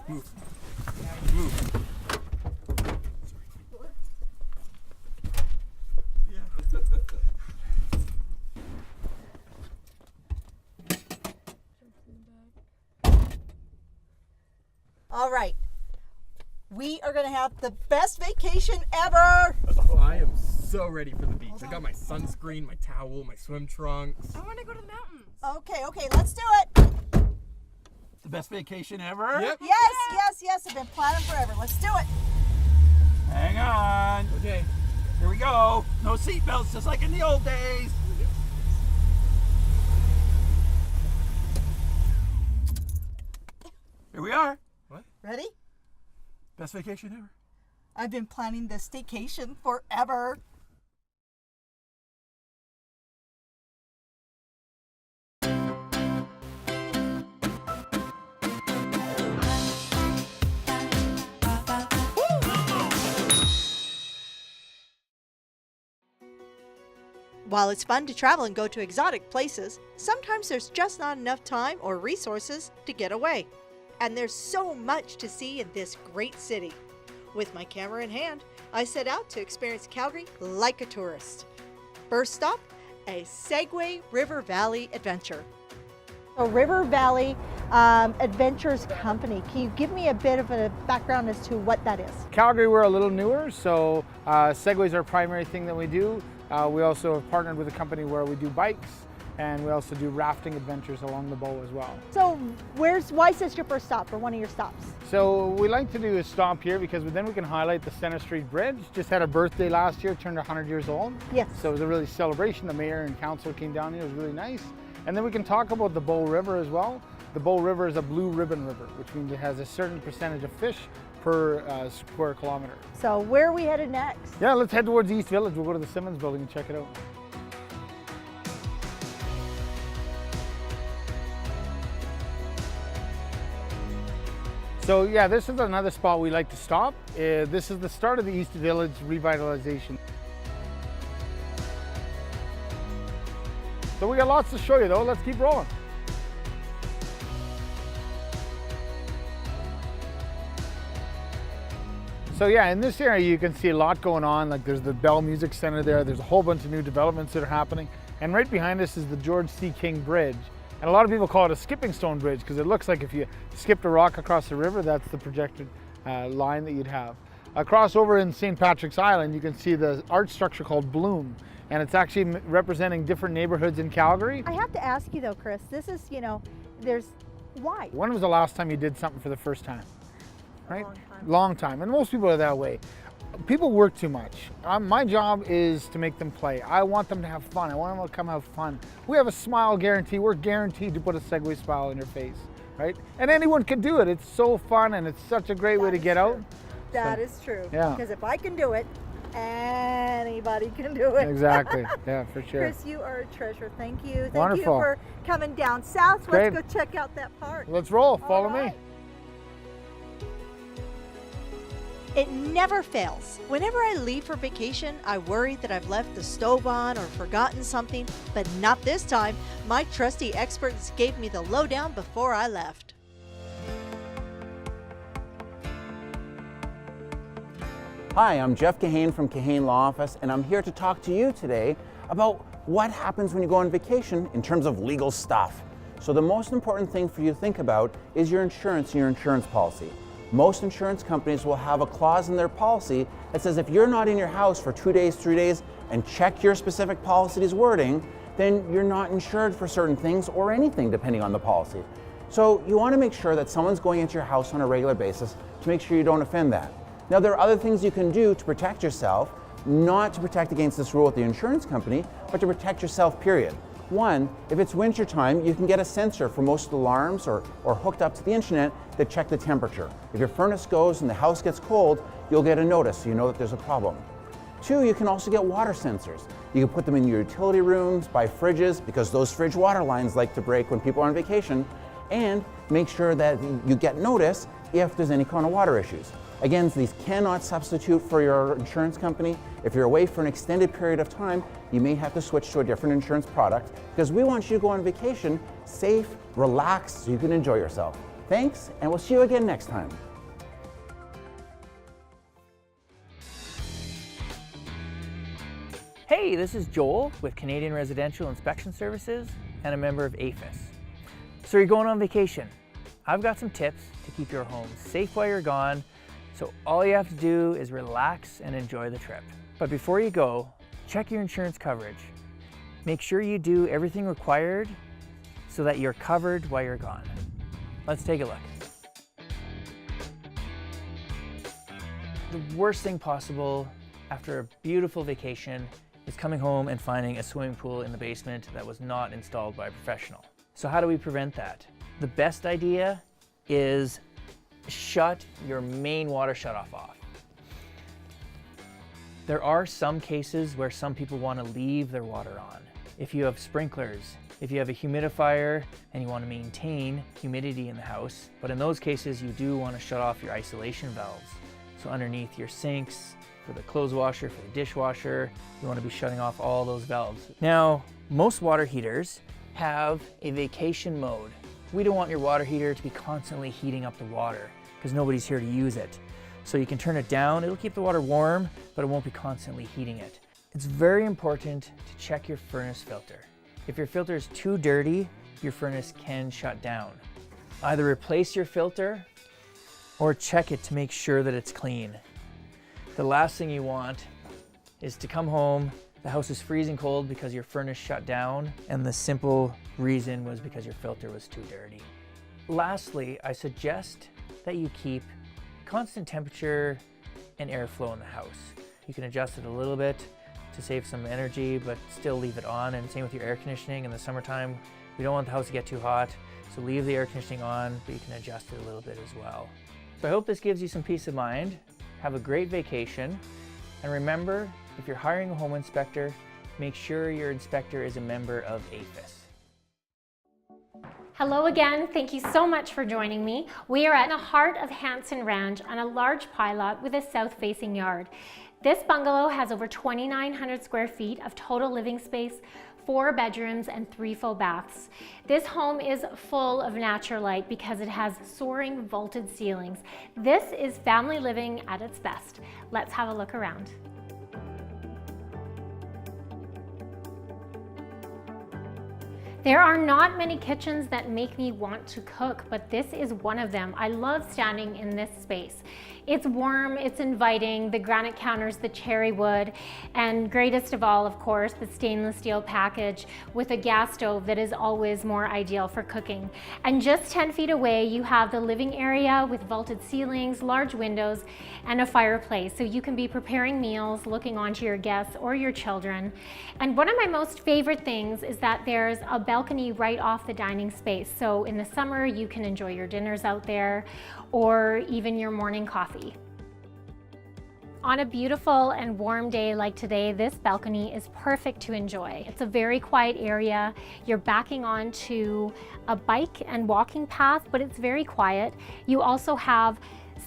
Move. Move. All right. We are going to have the best vacation ever. Oh, I am so ready for the beach. I got my sunscreen, my towel, my swim trunks. I want to go to the mountains. Okay, let's do it. The best vacation ever? Yep. Yes. I've been planning forever. Let's do it. Hang on. Okay. Here we go. No seatbelts, just like in the old days. Here we are. What? Ready? Best vacation ever. I've been planning this staycation forever. While it's fun to travel and go to exotic places, sometimes there's just not enough time or resources to get away. And there's so much to see in this great city. With my camera in hand, I set out to experience Calgary like a tourist. First stop, a Segway River Valley adventure. A River Valley Adventures Company. Can you give me a bit of a background as to what that is? Calgary, we're a little newer, so Segway's our primary thing that we do. We also have partnered with a company where we do bikes, and we also do rafting adventures along the bow as well. So why is this your first stop or one of your stops? So we like to do a stop here because then we can highlight the Center Street Bridge. Just had a birthday last year, turned 100 years old. Yes. So it was a really celebration. The mayor and council came down here, it was really nice. And then we can talk about the Bow River as well. The Bow River is a blue ribbon river, which means it has a certain percentage of fish per square kilometer. So where are we headed next? Yeah, let's head towards East Village. We'll go to the Simmons building and check it out. So yeah, this is another spot we like to stop. This is the start of the East Village revitalization. So we got lots to show you though, let's keep rolling. So yeah, in this area you can see a lot going on. Like there's the Bell Music Center there, there's a whole bunch of new developments that are happening. And right behind us is the George C. King Bridge. And a lot of people call it a skipping stone bridge because it looks like if you skipped a rock across the river, that's the projected line that you'd have. Across over in St. Patrick's Island, you can see the art structure called Bloom. And it's actually representing different neighborhoods in Calgary. I have to ask you though, Chris, this is, why? When was the last time you did something for the first time? Right? Long time. Long time, and most people are that way. People work too much. My job is to make them play. I want them to have fun. I want them to come have fun. We have a smile guarantee. We're guaranteed to put a Segway smile on your face, right? And anyone can do it. It's so fun and it's such a great way to get out. That is true. Yeah. Because if I can do it, anybody can do it. Exactly. Yeah, for sure. Chris, you are a treasure. Thank you. Thank Wonderful. you for coming down south. Great. Let's go check out that park. Let's roll. Follow me. It never fails. Whenever I leave for vacation, I worry that I've left the stove on or forgotten something, but not this time. My trusty experts gave me the lowdown before I left. Hi, I'm Jeff Kahane from Kahane Law Office, and I'm here to talk to you today about what happens when you go on vacation in terms of legal stuff. So the most important thing for you to think about is your insurance and your insurance policy. Most insurance companies will have a clause in their policy that says if you're not in your house for 2 days, 3 days, and check your specific policy's wording, then you're not insured for certain things or anything depending on the policy. So you want to make sure that someone's going into your house on a regular basis to make sure you don't offend that. Now there are other things you can do to protect yourself, not to protect against this rule with the insurance company, but to protect yourself, period. One, if it's winter time, you can get a sensor for most alarms or hooked up to the internet that check the temperature. If your furnace goes and the house gets cold, you'll get a notice so you know that there's a problem. Two, you can also get water sensors. You can put them in your utility rooms, by fridges, because those fridge water lines like to break when people are on vacation, and make sure that you get notice if there's any kind of water issues. Again, these cannot substitute for your insurance company. If you're away for an extended period of time, you may have to switch to a different insurance product because we want you to go on vacation safe, relaxed, so you can enjoy yourself. Thanks, and we'll see you again next time. Hey, this is Joel with Canadian Residential Inspection Services and a member of APHIS. So you're going on vacation. I've got some tips to keep your home safe while you're gone, so all you have to do is relax and enjoy the trip. But before you go, check your insurance coverage. Make sure you do everything required so that you're covered while you're gone. Let's take a look. The worst thing possible after a beautiful vacation is coming home and finding a swimming pool in the basement that was not installed by a professional. So how do we prevent that? The best idea is shut your main water shutoff off. There are some cases where some people want to leave their water on. If you have sprinklers, if you have a humidifier and you want to maintain humidity in the house, but in those cases you do want to shut off your isolation valves. So underneath your sinks, for the clothes washer, for the dishwasher, you want to be shutting off all those valves. Now, most water heaters have a vacation mode. We don't want your water heater to be constantly heating up the water because nobody's here to use it. So you can turn it down, it'll keep the water warm, but it won't be constantly heating it. It's very important to check your furnace filter. If your filter is too dirty, your furnace can shut down. Either replace your filter or check it to make sure that it's clean. The last thing you want is to come home, the house is freezing cold because your furnace shut down, and the simple reason was because your filter was too dirty. Lastly, I suggest that you keep constant temperature and airflow in the house. You can adjust it a little bit to save some energy, but still leave it on, and same with your air conditioning. In the summertime, we don't want the house to get too hot, so leave the air conditioning on, but you can adjust it a little bit as well. So I hope this gives you some peace of mind. Have a great vacation, and remember, if you're hiring a home inspector, make sure your inspector is a member of APHIS. Hello again, thank you so much for joining me. We are at the heart of Hanson Ranch on a large pilot with a south-facing yard. This bungalow has over 2,900 square feet of total living space, 4 bedrooms and 3 full baths. This home is full of natural light because it has soaring vaulted ceilings. This is family living at its best. Let's have a look around. There are not many kitchens that make me want to cook, but this is one of them. I love standing in this space. It's warm, it's inviting, the granite counters, the cherry wood, and greatest of all, of course, the stainless steel package with a gas stove that is always more ideal for cooking. And just 10 feet away, you have the living area with vaulted ceilings, large windows, and a fireplace. So you can be preparing meals, looking onto your guests or your children. And one of my most favorite things is that there's a balcony right off the dining space. So in the summer, you can enjoy your dinners out there or even your morning coffee. On a beautiful and warm day like today, this balcony is perfect to enjoy. It's a very quiet area. You're backing onto a bike and walking path, but it's very quiet. You also have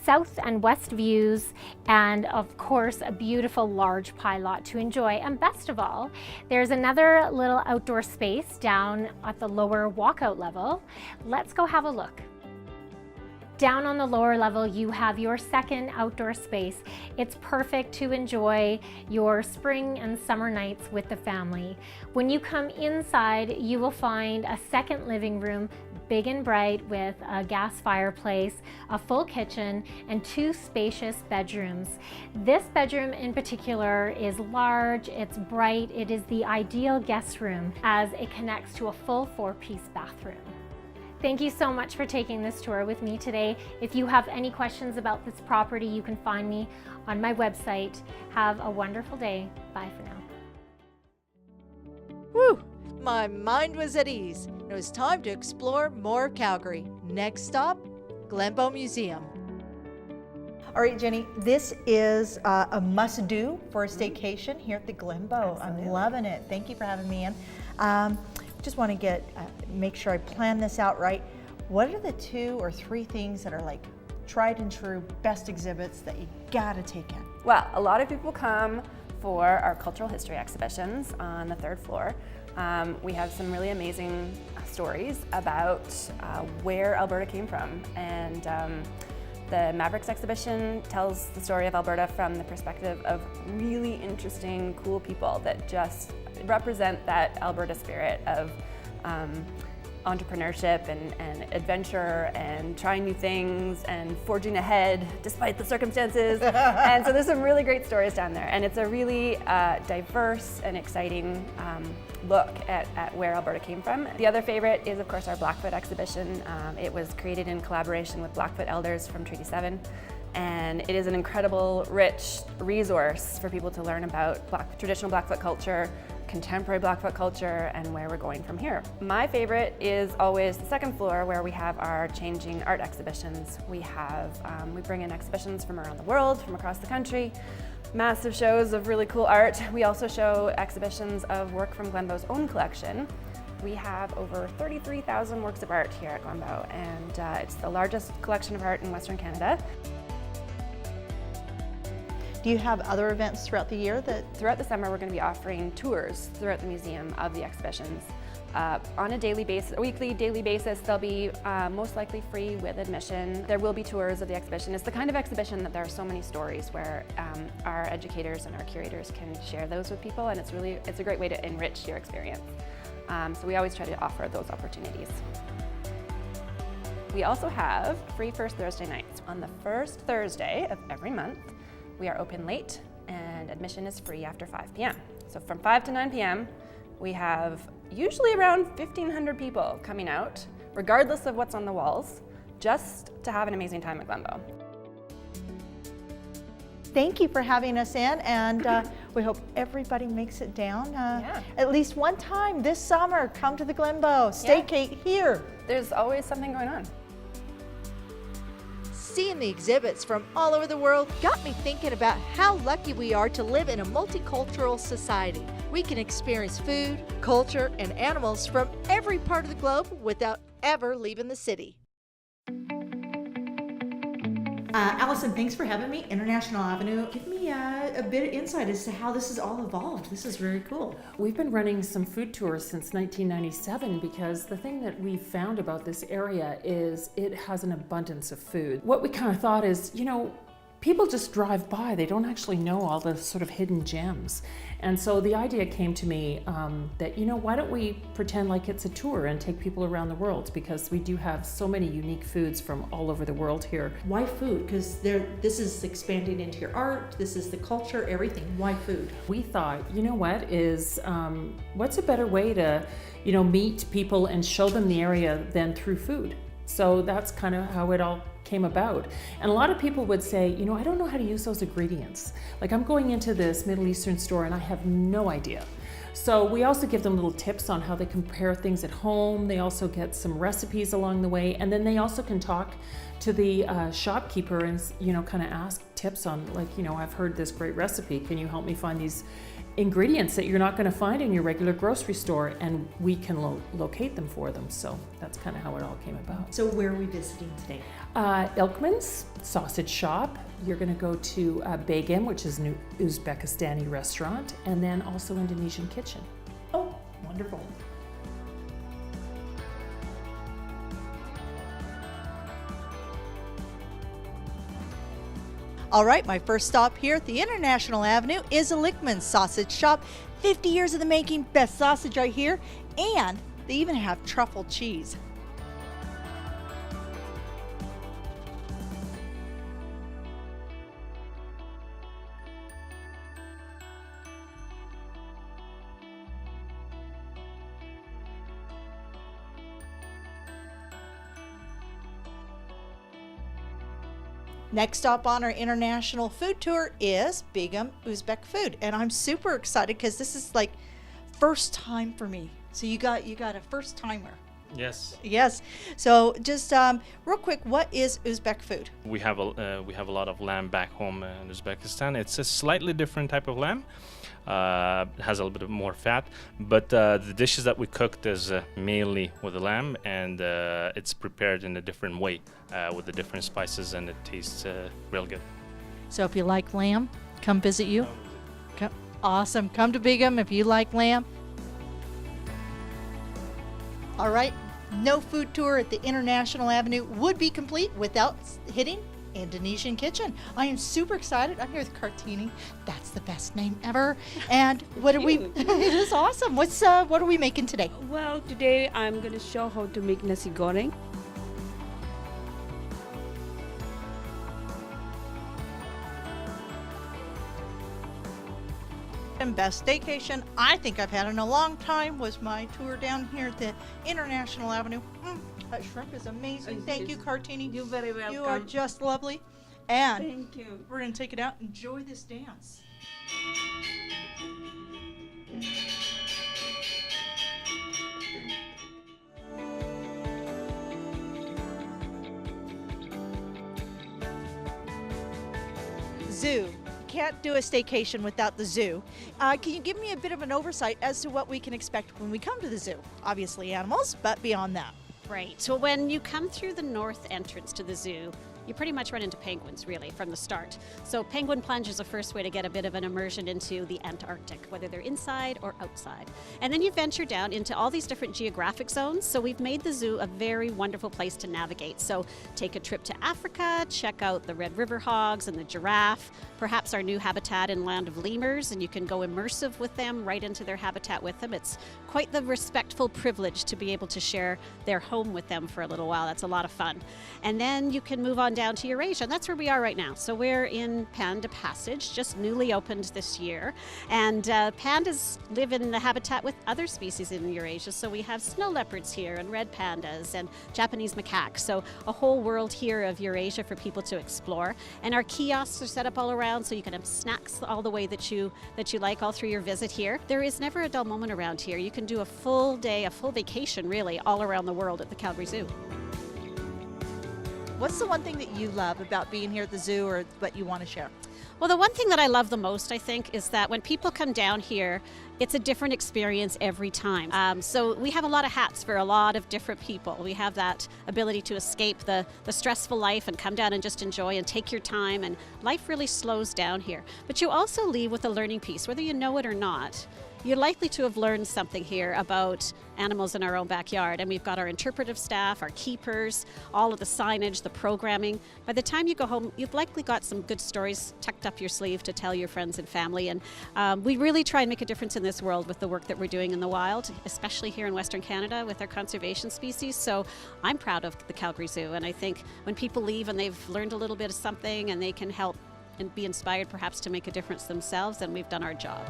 south and west views, and of course a beautiful large pie lot to enjoy. And best of all, there's another little outdoor space down at the lower walkout level. Let's go have a look. Down on the lower level, you have your second outdoor space. It's perfect to enjoy your spring and summer nights with the family. When you come inside, you will find a second living room, big and bright, with a gas fireplace, a full kitchen, and 2 spacious bedrooms. This bedroom in particular is large, it's bright, it is the ideal guest room as it connects to a full 4-piece bathroom. Thank you so much for taking this tour with me today. If you have any questions about this property, you can find me on my website. Have a wonderful day. Bye for now. Whew! My mind was at ease. It was time to explore more of Calgary. Next stop, Glenbow Museum. All right, Jenny, this is a must-do for a staycation here at the Glenbow. I'm loving it. Thank you for having me in. Just want to make sure I plan this out right. What are the 2 or 3 things that are like tried and true best exhibits that you gotta take in? Well, a lot of people come for our cultural history exhibitions on the 3rd floor. We have some really amazing stories about where Alberta came from, and the Mavericks exhibition tells the story of Alberta from the perspective of really interesting, cool people that just represent that Alberta spirit of entrepreneurship and adventure and trying new things and forging ahead despite the circumstances. And so there's some really great stories down there, and it's a really diverse and exciting look at where Alberta came from. The other favorite is, of course, our Blackfoot exhibition. It was created in collaboration with Blackfoot elders from Treaty 7. And it is an incredible, rich resource for people to learn about traditional Blackfoot culture, contemporary Blackfoot culture, and where we're going from here. My favorite is always the second floor, where we have our changing art exhibitions. We bring in exhibitions from around the world, from across the country, massive shows of really cool art. We also show exhibitions of work from Glenbow's own collection. We have over 33,000 works of art here at Glenbow, and it's the largest collection of art in Western Canada. Do you have other events throughout the year Throughout the summer, we're going to be offering tours throughout the museum of the exhibitions. On a weekly, daily basis, they'll be most likely free with admission. There will be tours of the exhibition. It's the kind of exhibition that there are so many stories where our educators and our curators can share those with people, and it's a great way to enrich your experience. So we always try to offer those opportunities. We also have free First Thursday nights. On the first Thursday of every month, we are open late, and admission is free after 5 p.m. So from 5 to 9 p.m., we have usually around 1,500 people coming out, regardless of what's on the walls, just to have an amazing time at Glenbow. Thank you for having us in, and we hope everybody makes it down at least one time this summer. Come to the Glenbow, staycate here. There's always something going on. Seeing the exhibits from all over the world got me thinking about how lucky we are to live in a multicultural society. We can experience food, culture, and animals from every part of the globe without ever leaving the city. Allison, thanks for having me. International Avenue. Give me a bit of insight as to how this has all evolved. This is very cool. We've been running some food tours since 1997 because the thing that we found about this area is it has an abundance of food. What we kind of thought is, people just drive by. They don't actually know all the sort of hidden gems. And so the idea came to me that, why don't we pretend like it's a tour and take people around the world, because we do have so many unique foods from all over the world here. Why food? Because this is expanding into your art, this is the culture, everything. Why food? We thought, what's a better way to, meet people and show them the area than through food? So that's kind of how it all came about. And a lot of people would say, I don't know how to use those ingredients. Like, I'm going into this Middle Eastern store and I have no idea. So we also give them little tips on how they compare things at home. They also get some recipes along the way. And then they also can talk to the shopkeeper and, kind of ask tips on, like, I've heard this great recipe. Can you help me find these ingredients that you're not going to find in your regular grocery store? And we can locate them for them. So that's kind of how it all came about. So where are we visiting today? Ilkman's Sausage Shop. You're going to go to Begim, which is an Uzbekistani restaurant, and then also Indonesian Kitchen. Oh, wonderful. All right, my first stop here at the International Avenue is Ilkman's Sausage Shop. 50 years in the making, best sausage right here, and they even have truffle cheese. Next stop on our international food tour is Begim Uzbek Food, and I'm super excited because this is like first time for me. So you got a first timer. Yes. Yes. So just real quick, what is Uzbek food? We have a lot of lamb back home in Uzbekistan. It's a slightly different type of lamb. It has a little bit more fat, but the dishes that we cooked is mainly with the lamb, and it's prepared in a different way with the different spices, and it tastes real good. So if you like lamb, come visit you. Awesome. Come to Begim if you like lamb. All right, no food tour at the International Avenue would be complete without hitting Indonesian Kitchen. I am super excited. I'm here with Kartini. That's the best name ever. And what are we? It is awesome. What are we making today? Well, today I'm going to show how to make nasi goreng. And best staycation I think I've had in a long time was my tour down here at the International Avenue. That shrimp is amazing. Thank you, Kartini. You're very welcome. You are just lovely. And Thank you. we're going to take it out. Enjoy this dance. Zoo. Can't do a staycation without the zoo. Can you give me a bit of an oversight as to what we can expect when we come to the zoo? Obviously animals, but beyond that. Right. So when you come through the north entrance to the zoo, you pretty much run into penguins, really, from the start. So penguin plunge is the first way to get a bit of an immersion into the Antarctic, whether they're inside or outside. And then you venture down into all these different geographic zones. So we've made the zoo a very wonderful place to navigate. So take a trip to Africa, check out the red river hogs and the giraffe, perhaps our new habitat in land of lemurs, and you can go immersive with them right into their habitat with them. It's quite the respectful privilege to be able to share their home with them for a little while. That's a lot of fun. And then you can move on down to Eurasia, and that's where we are right now. So we're in Panda Passage, just newly opened this year, and pandas live in the habitat with other species in Eurasia. So we have snow leopards here and red pandas and Japanese macaques. So a whole world here of Eurasia for people to explore. And our kiosks are set up all around, so you can have snacks all the way that you like all through your visit here. There is never a dull moment around here. You can do a full day, a full vacation really, all around the world at the Calgary Zoo. What's the one thing that you love about being here at the zoo, or what you want to share? Well, the one thing that I love the most, I think, is that when people come down here, it's a different experience every time. So we have a lot of hats for a lot of different people. We have that ability to escape the stressful life and come down and just enjoy and take your time, and life really slows down here. But you also leave with a learning piece, whether you know it or not. You're likely to have learned something here about animals in our own backyard. And we've got our interpretive staff, our keepers, all of the signage, the programming. By the time you go home, you've likely got some good stories tucked up your sleeve to tell your friends and family. And we really try and make a difference in this world with the work that we're doing in the wild, especially here in Western Canada with our conservation species. So I'm proud of the Calgary Zoo. And I think when people leave and they've learned a little bit of something and they can help and be inspired perhaps to make a difference themselves, then we've done our job.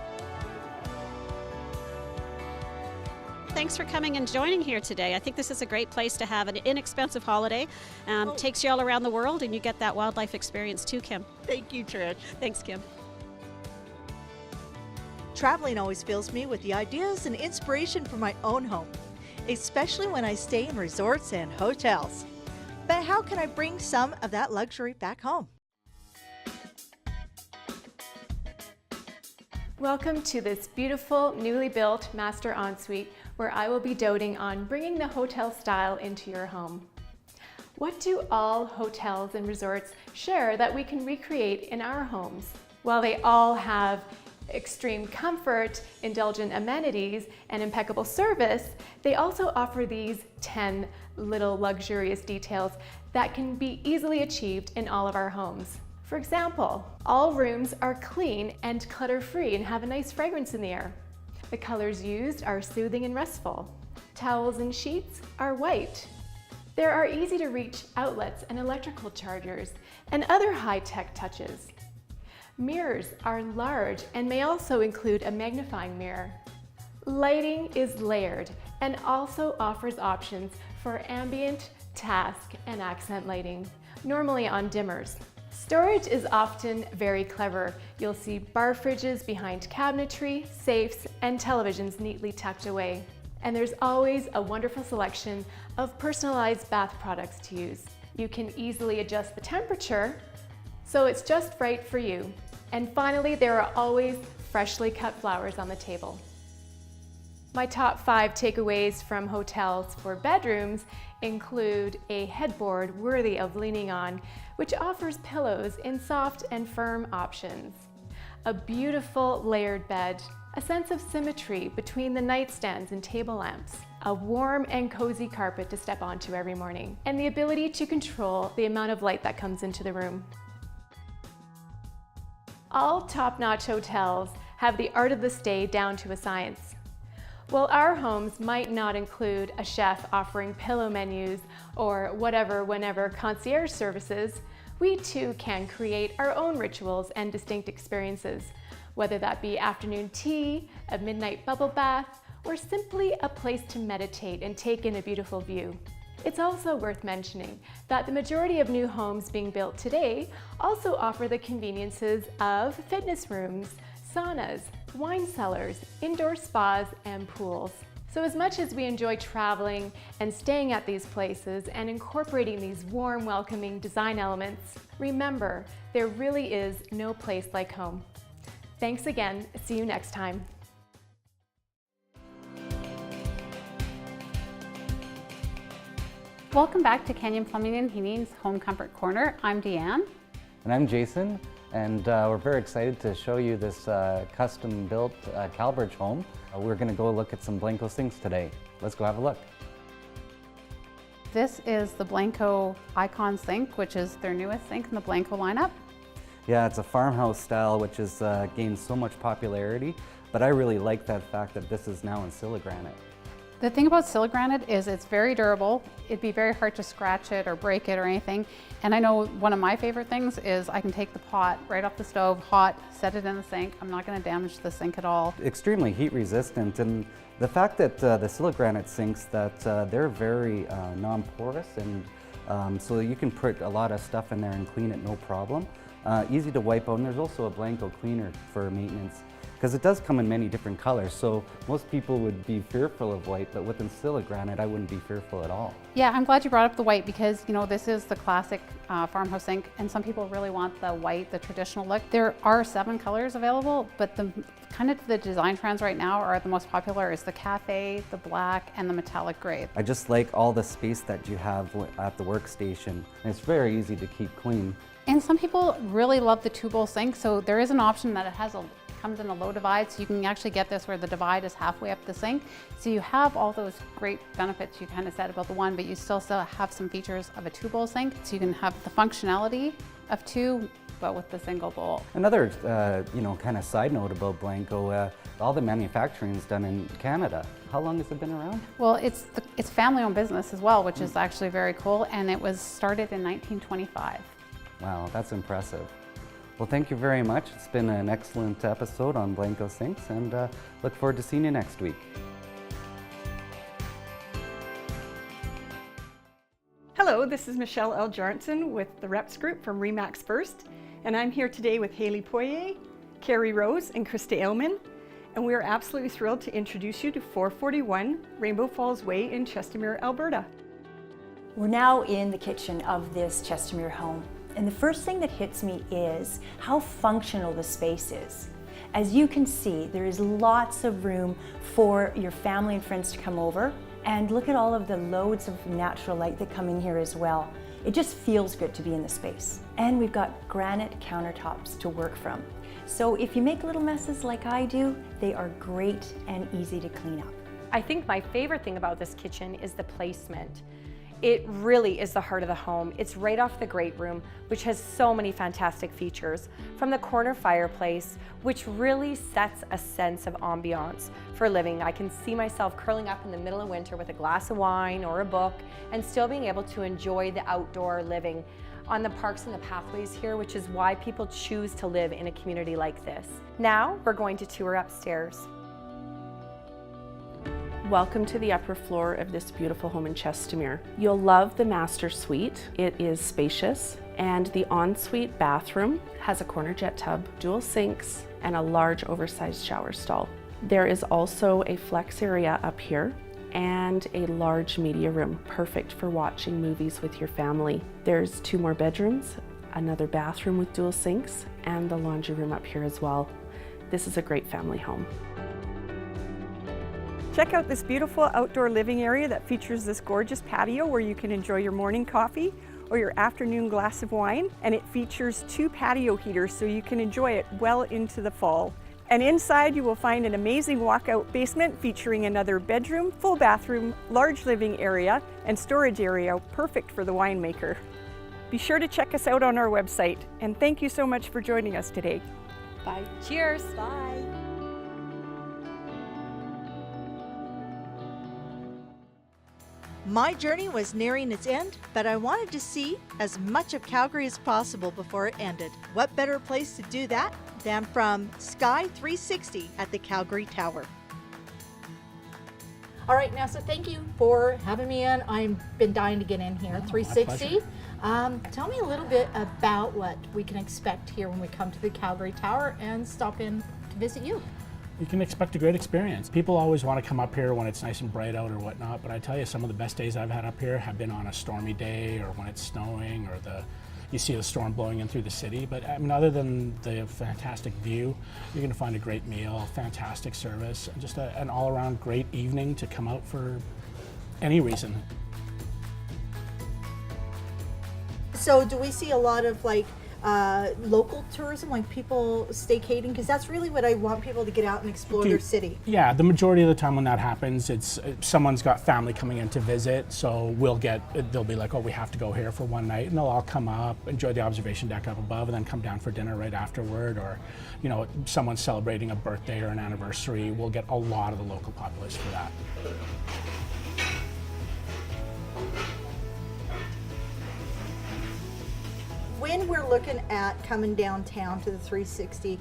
Thanks for coming and joining here today. I think this is a great place to have an inexpensive holiday. Takes you all around the world, and you get that wildlife experience too, Kim. Thank you, Trish. Thanks, Kim. Traveling always fills me with the ideas and inspiration for my own home, especially when I stay in resorts and hotels. But how can I bring some of that luxury back home? Welcome to this beautiful, newly built master ensuite where I will be doting on bringing the hotel style into your home. What do all hotels and resorts share that we can recreate in our homes? While they all have extreme comfort, indulgent amenities, and impeccable service, they also offer these 10 little luxurious details that can be easily achieved in all of our homes. For example, all rooms are clean and clutter-free and have a nice fragrance in the air. The colors used are soothing and restful. Towels and sheets are white. There are easy-to-reach outlets and electrical chargers and other high-tech touches. Mirrors are large and may also include a magnifying mirror. Lighting is layered and also offers options for ambient, task, and accent lighting, normally on dimmers. Storage is often very clever. You'll see bar fridges behind cabinetry, safes, and televisions neatly tucked away. And there's always a wonderful selection of personalized bath products to use. You can easily adjust the temperature, so it's just right for you. And finally, there are always freshly cut flowers on the table. My top 5 takeaways from hotels for bedrooms include a headboard worthy of leaning on, which offers pillows in soft and firm options. a beautiful layered bed, a sense of symmetry between the nightstands and table lamps, a warm and cozy carpet to step onto every morning, and the ability to control the amount of light that comes into the room. All top-notch hotels have the art of the stay down to a science. While our homes might not include a chef offering pillow menus or whatever whenever concierge services, we too can create our own rituals and distinct experiences, whether that be afternoon tea, a midnight bubble bath, or simply a place to meditate and take in a beautiful view. It's also worth mentioning that the majority of new homes being built today also offer the conveniences of fitness rooms, saunas, wine cellars, indoor spas, and pools. So as much as we enjoy traveling and staying at these places and incorporating these warm, welcoming design elements, remember, there really is no place like home. Thanks again. See you next time. Welcome back to Canyon Plumbing and Heating's Home Comfort Corner. I'm Deanne. And I'm Jason, and we're very excited to show you this custom-built Calbridge home. We're going to go look at some Blanco sinks today. Let's go have a look. This is the Blanco Icon sink, which is their newest sink in the Blanco lineup. Yeah, it's a farmhouse style, which has gained so much popularity, but I really like that fact that this is now in Siligranite. The thing about Siligranite is it's very durable. It'd be very hard to scratch it or break it or anything. And I know one of my favorite things is I can take the pot right off the stove, hot, set it in the sink. I'm not going to damage the sink at all. Extremely heat resistant, and the fact that the Siligranite sinks, that they're very non-porous, and so you can put a lot of stuff in there and clean it no problem. Easy to wipe out, and there's also a Blanco cleaner for maintenance, because it does come in many different colors. So most people would be fearful of white, but with Siligranite, I wouldn't be fearful at all. Yeah, I'm glad you brought up the white, because you know this is the classic farmhouse sink, and some people really want the white, the traditional look. There are 7 colors available, but the design trends right now are the most popular is the cafe, the black, and the metallic gray. I just like all the space that you have at the workstation, and it's very easy to keep clean. And some people really love the 2-bowl sink, so there is an option that it comes in a low divide, so you can actually get this where the divide is halfway up the sink. So you have all those great benefits you kind of said about the one, but you still have some features of a 2-bowl sink. So you can have the functionality of 2, but with the single bowl. Another kind of side note about Blanco, all the manufacturing is done in Canada. How long has it been around? Well, it's family-owned business as well, which is actually very cool, and it was started in 1925. Wow, that's impressive. Well, thank you very much. It's been an excellent episode on Blanco sinks, and look forward to seeing you next week. Hello, this is Michelle L. Jarnson with the Reps Group from Remax First, and I'm here today with Haley Poirier, Carrie Rose, and Krista Ailman, and we are absolutely thrilled to introduce you to 441 Rainbow Falls Way in Chestermere, Alberta. We're now in the kitchen of this Chestermere home. And the first thing that hits me is how functional the space is. As you can see, there is lots of room for your family and friends to come over, and look at all of the loads of natural light that come in here as well. It just feels good to be in the space. And we've got granite countertops to work from. So if you make little messes like I do, they are great and easy to clean up. I think my favorite thing about this kitchen is the placement. It really is the heart of the home. It's right off the great room, which has so many fantastic features. From the corner fireplace, which really sets a sense of ambiance for living. I can see myself curling up in the middle of winter with a glass of wine or a book and still being able to enjoy the outdoor living on the parks and the pathways here, which is why people choose to live in a community like this. Now we're going to tour upstairs. Welcome to the upper floor of this beautiful home in Chestermere. You'll love the master suite. It is spacious, and the ensuite bathroom has a corner jet tub, dual sinks, and a large oversized shower stall. There is also a flex area up here and a large media room, perfect for watching movies with your family. There's 2 more bedrooms, another bathroom with dual sinks, and the laundry room up here as well. This is a great family home. Check out this beautiful outdoor living area that features this gorgeous patio where you can enjoy your morning coffee or your afternoon glass of wine. And it features 2 patio heaters so you can enjoy it well into the fall. And inside you will find an amazing walkout basement featuring another bedroom, full bathroom, large living area, and storage area perfect for the winemaker. Be sure to check us out on our website, and thank you so much for joining us today. Bye. Cheers. Bye. My journey was nearing its end, but I wanted to see as much of Calgary as possible before it ended. What better place to do that than from Sky 360 at the Calgary Tower? All right, now, so thank you for having me in. I've been dying to get in here. 360. Tell me a little bit about what we can expect here when we come to the Calgary Tower and stop in to visit you. You can expect a great experience. People always want to come up here when it's nice and bright out or whatnot, but I tell you, some of the best days I've had up here have been on a stormy day or when it's snowing or you see the storm blowing in through the city. But I mean, other than the fantastic view, you're going to find a great meal, fantastic service, and just an all-around great evening to come out for any reason. So do we see a lot of like local tourism, like people staycating? Because that's really what I want people to get out and explore their city. Yeah, the majority of the time when that happens, it's someone's got family coming in to visit, so they'll be like, oh, we have to go here for one night, and they'll all come up, enjoy the observation deck up above, and then come down for dinner right afterward. Or, you know, someone's celebrating a birthday or an anniversary, we'll get a lot of the local populace for that. When we're looking at coming downtown to the 360,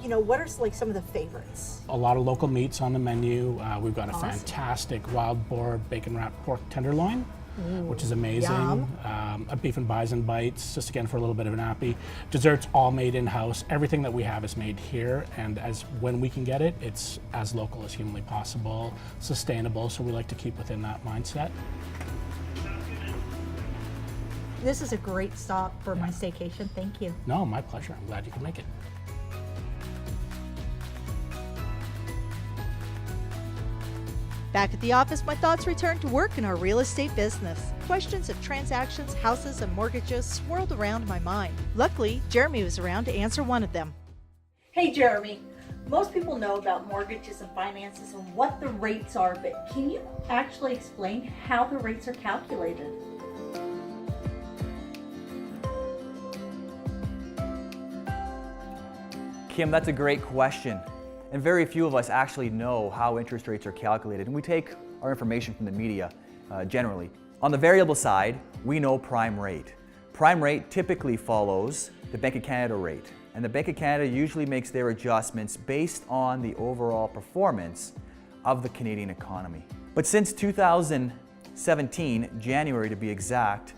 you know, what are like some of the favorites? A lot of local meats on the menu. We've got a Awesome. fantastic wild boar bacon wrapped pork tenderloin, which is amazing. A beef and bison bites, just again for a little bit of an appy. Desserts all made in-house. Everything that we have is made here, and when we can get it, it's as local as humanly possible, sustainable, so we like to keep within that mindset. This is a great stop for my staycation. Thank you. No, my pleasure. I'm glad you could make it. Back at the office, my thoughts return to work in our real estate business. Questions of transactions, houses, and mortgages swirled around my mind. Luckily, Jeremy was around to answer one of them. Hey, Jeremy. Most people know about mortgages and finances and what the rates are, but can you actually explain how the rates are calculated? Kim, that's a great question. And very few of us actually know how interest rates are calculated, and we take our information from the media generally. On the variable side, we know prime rate. Prime rate typically follows the Bank of Canada rate, and the Bank of Canada usually makes their adjustments based on the overall performance of the Canadian economy. But since 2017, January to be exact,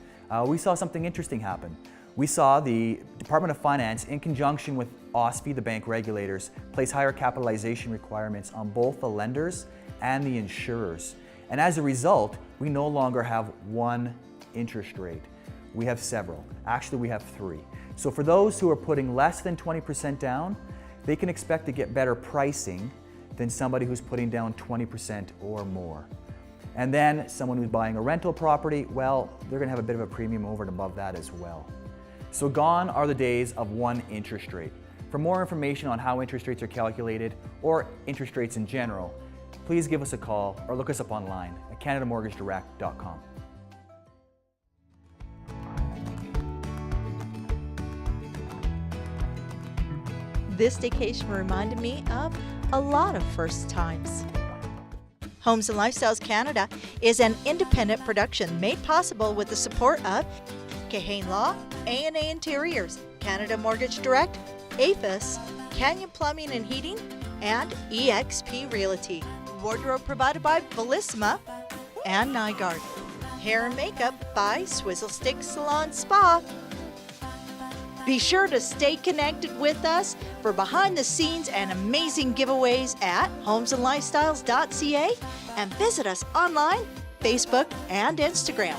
we saw something interesting happen. We saw the Department of Finance, in conjunction with OSFI, the bank regulators, place higher capitalization requirements on both the lenders and the insurers. And as a result, we no longer have one interest rate. We have several. Actually, we have 3. So for those who are putting less than 20% down, they can expect to get better pricing than somebody who's putting down 20% or more. And then someone who's buying a rental property, well, they're gonna have a bit of a premium over and above that as well. So gone are the days of one interest rate. For more information on how interest rates are calculated or interest rates in general, please give us a call or look us up online at canadamortgagedirect.com. This staycation reminded me of a lot of first times. Homes and Lifestyles Canada is an independent production made possible with the support of Kahane Law, A&A Interiors, Canada Mortgage Direct, APHIS, Canyon Plumbing and Heating, and EXP Realty. Wardrobe provided by Bellissima and Nagel. Hair and makeup by Swizzle Stick Salon Spa. Be sure to stay connected with us for behind the scenes and amazing giveaways at homesandlifestyles.ca and visit us online, Facebook, and Instagram.